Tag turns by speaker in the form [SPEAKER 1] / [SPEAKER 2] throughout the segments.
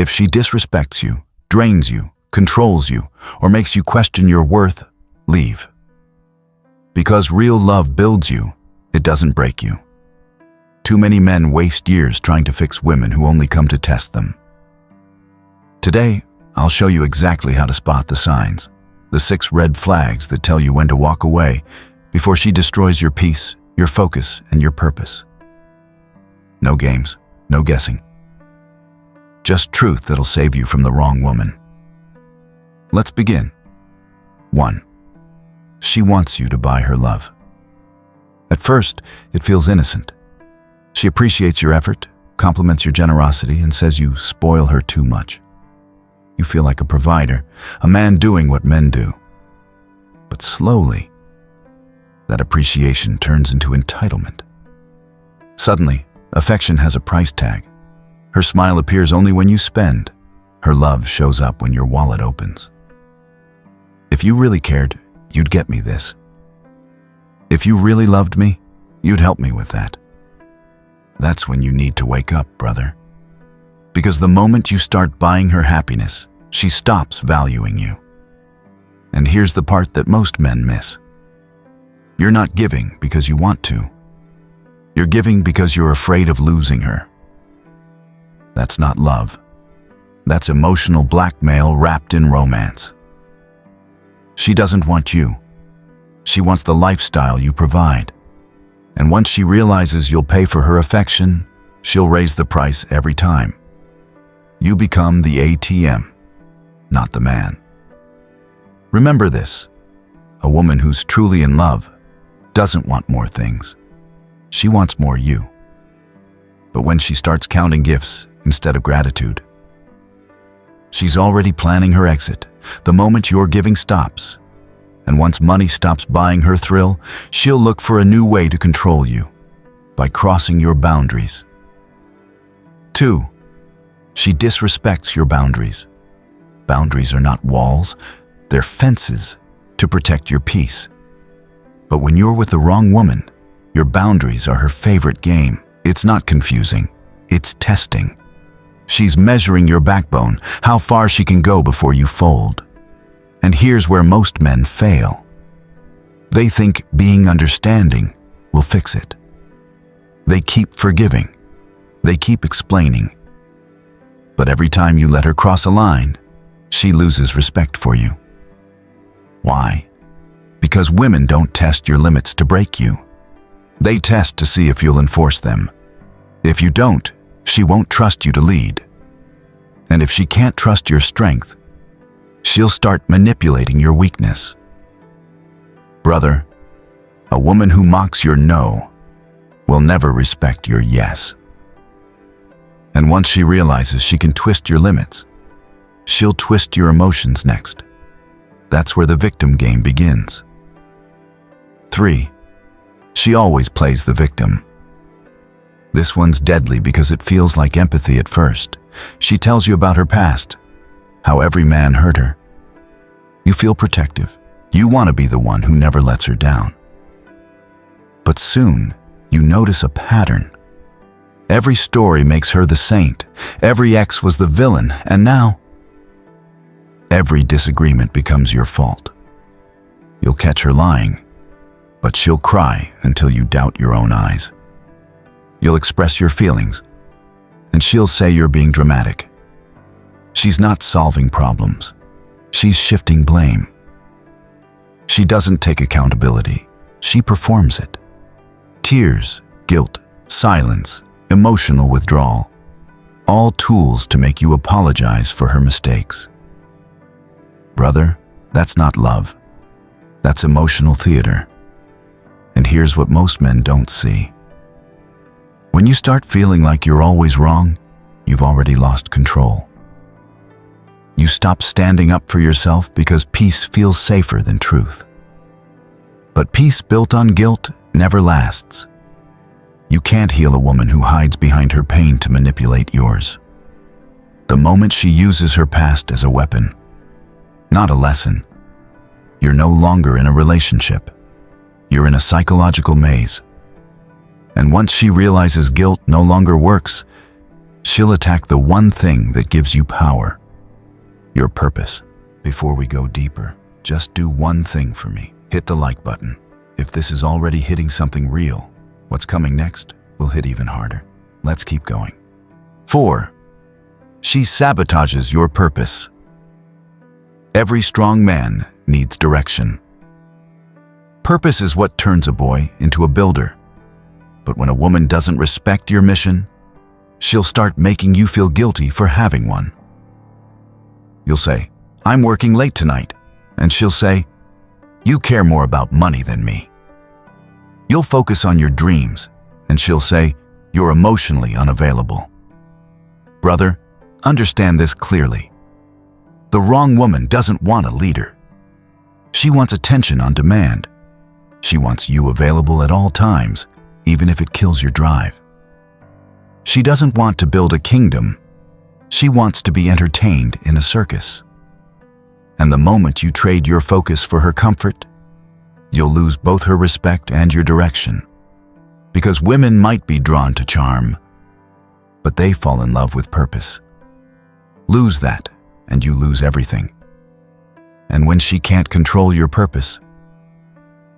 [SPEAKER 1] If she disrespects you, drains you, controls you, or makes you question your worth, leave. Because real love builds you, it doesn't break you. Too many men waste years trying to fix women who only come to test them. Today, I'll show you exactly how to spot the signs, the 6 red flags that tell you when to walk away before she destroys your peace, your focus, and your purpose. No games, no guessing. Just truth that'll save you from the wrong woman. Let's begin. 1. She wants you to buy her love. At first, it feels innocent. She appreciates your effort, compliments your generosity, and says you spoil her too much. You feel like a provider, a man doing what men do. But slowly, that appreciation turns into entitlement. Suddenly, affection has a price tag. Her smile appears only when you spend. Her love shows up when your wallet opens. If you really cared, you'd get me this. If you really loved me, you'd help me with that. That's when you need to wake up, brother. Because the moment you start buying her happiness, she stops valuing you. And here's the part that most men miss. You're not giving because you want to. You're giving because you're afraid of losing her. That's not love. That's emotional blackmail wrapped in romance. She doesn't want you. She wants the lifestyle you provide. And once she realizes you'll pay for her affection, she'll raise the price every time. You become the ATM, not the man. Remember this: a woman who's truly in love doesn't want more things. She wants more you. But when she starts counting gifts instead of gratitude, she's already planning her exit the moment your giving stops. And once money stops buying her thrill, she'll look for a new way to control you, by crossing your boundaries. 2. She disrespects your boundaries. Boundaries are not walls, they're fences to protect your peace. But when you're with the wrong woman, your boundaries are her favorite game. It's not confusing, it's testing. She's measuring your backbone, how far she can go before you fold. And here's where most men fail. They think being understanding will fix it. They keep forgiving. They keep explaining. But every time you let her cross a line, she loses respect for you. Why? Because women don't test your limits to break you. They test to see if you'll enforce them. If you don't, she won't trust you to lead. And if she can't trust your strength, she'll start manipulating your weakness. Brother, a woman who mocks your no will never respect your yes. And once she realizes she can twist your limits, she'll twist your emotions next. That's where the victim game begins. 3. She always plays the victim. This one's deadly because it feels like empathy at first. She tells you about her past, how every man hurt her. You feel protective. You want to be the one who never lets her down. But soon, you notice a pattern. Every story makes her the saint. Every ex was the villain, and now, every disagreement becomes your fault. You'll catch her lying, but she'll cry until you doubt your own eyes. You'll express your feelings, and she'll say you're being dramatic. She's not solving problems. She's shifting blame. She doesn't take accountability. She performs it. Tears, guilt, silence, emotional withdrawal, all tools to make you apologize for her mistakes. Brother, that's not love. That's emotional theater. And here's what most men don't see. When you start feeling like you're always wrong, you've already lost control. You stop standing up for yourself because peace feels safer than truth. But peace built on guilt never lasts. You can't heal a woman who hides behind her pain to manipulate yours. The moment she uses her past as a weapon, not a lesson, you're no longer in a relationship. You're in a psychological maze. And once she realizes guilt no longer works, She'll attack the one thing that gives you power, your purpose. Before we go deeper, just do one thing for me. Hit the like button. If this is already hitting something real, what's coming next will hit even harder. Let's keep going. 4. She sabotages your purpose. Every strong man needs direction. Purpose is what turns a boy into a builder. But when a woman doesn't respect your mission, she'll start making you feel guilty for having one. You'll say, "I'm working late tonight," and she'll say, "You care more about money than me." You'll focus on your dreams, and she'll say, "You're emotionally unavailable." Brother, understand this clearly. The wrong woman doesn't want a leader. She wants attention on demand. She wants you available at all times, even if it kills your drive. She doesn't want to build a kingdom. She wants to be entertained in a circus. And the moment you trade your focus for her comfort, you'll lose both her respect and your direction. Because women might be drawn to charm, but they fall in love with purpose. Lose that, and you lose everything. And when she can't control your purpose,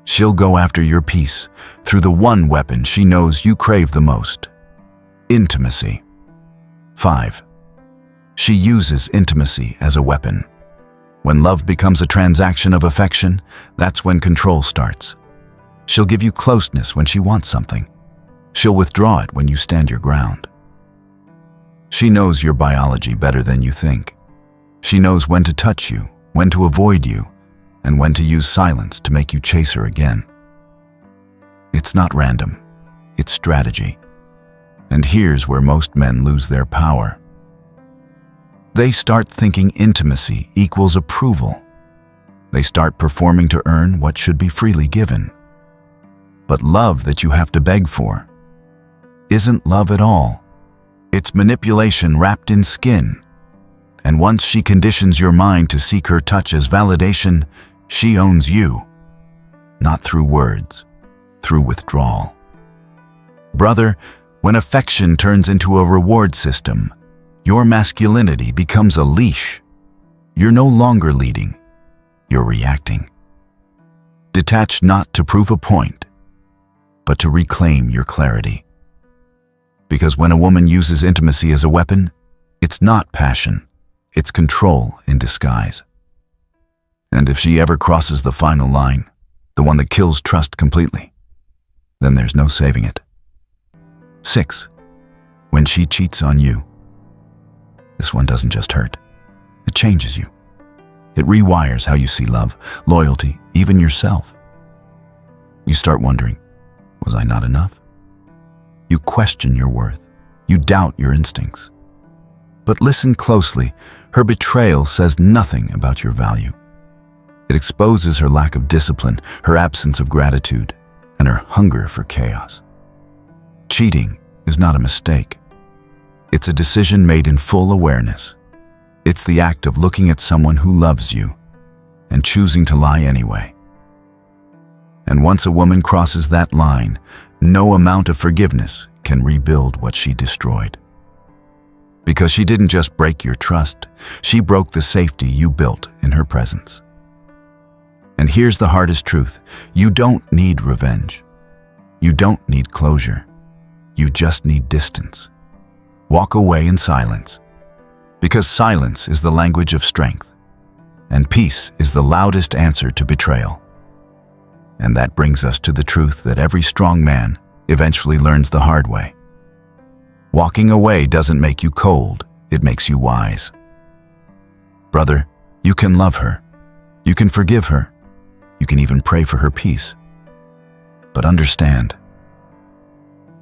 [SPEAKER 1] she'll go after your peace through the one weapon she knows you crave the most: intimacy. 5. She uses intimacy as a weapon. When love becomes a transaction of affection, that's when control starts. She'll give you closeness when she wants something. She'll withdraw it when you stand your ground. She knows your biology better than you think. She knows when to touch you, when to avoid you, and when to use silence to make you chase her again. It's not random, it's strategy. And here's where most men lose their power. They start thinking intimacy equals approval. They start performing to earn what should be freely given. But love that you have to beg for isn't love at all. It's manipulation wrapped in skin. And once she conditions your mind to seek her touch as validation, she owns you. Not through words, through withdrawal. Brother, when affection turns into a reward system, your masculinity becomes a leash. You're no longer leading, you're reacting. Detach not to prove a point, but to reclaim your clarity. Because when a woman uses intimacy as a weapon, it's not passion, it's control in disguise. And if she ever crosses the final line, the one that kills trust completely, then there's no saving it. 6. When she cheats on you. This one doesn't just hurt, it changes you. It rewires how you see love, loyalty, even yourself. You start wondering, was I not enough? You question your worth. You doubt your instincts. But listen closely, her betrayal says nothing about your value. It exposes her lack of discipline, her absence of gratitude, and her hunger for chaos. Cheating is not a mistake. It's a decision made in full awareness. It's the act of looking at someone who loves you and choosing to lie anyway. And once a woman crosses that line, no amount of forgiveness can rebuild what she destroyed. Because she didn't just break your trust, she broke the safety you built in her presence. And here's the hardest truth: you don't need revenge. You don't need closure. You just need distance. Walk away in silence, because silence is the language of strength, and peace is the loudest answer to betrayal. And that brings us to the truth that every strong man eventually learns the hard way. Walking away doesn't make you cold, it makes you wise. Brother, you can love her, you can forgive her, you can even pray for her peace. But understand,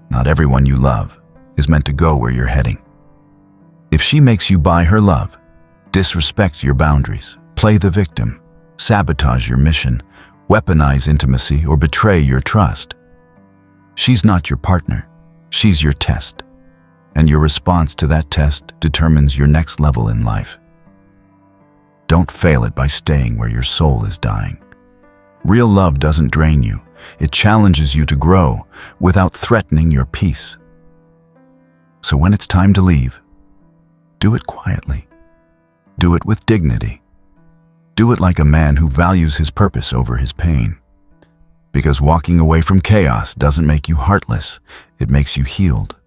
[SPEAKER 1] not everyone you love is meant to go where you're heading. If she makes you buy her love, disrespect your boundaries, play the victim, sabotage your mission, weaponize intimacy, or betray your trust, she's not your partner, she's your test. And your response to that test determines your next level in life. Don't fail it by staying where your soul is dying. Real love doesn't drain you, it challenges you to grow without threatening your peace. So when it's time to leave, do it quietly. Do it with dignity. Do it like a man who values his purpose over his pain. Because walking away from chaos doesn't make you heartless, it makes you healed.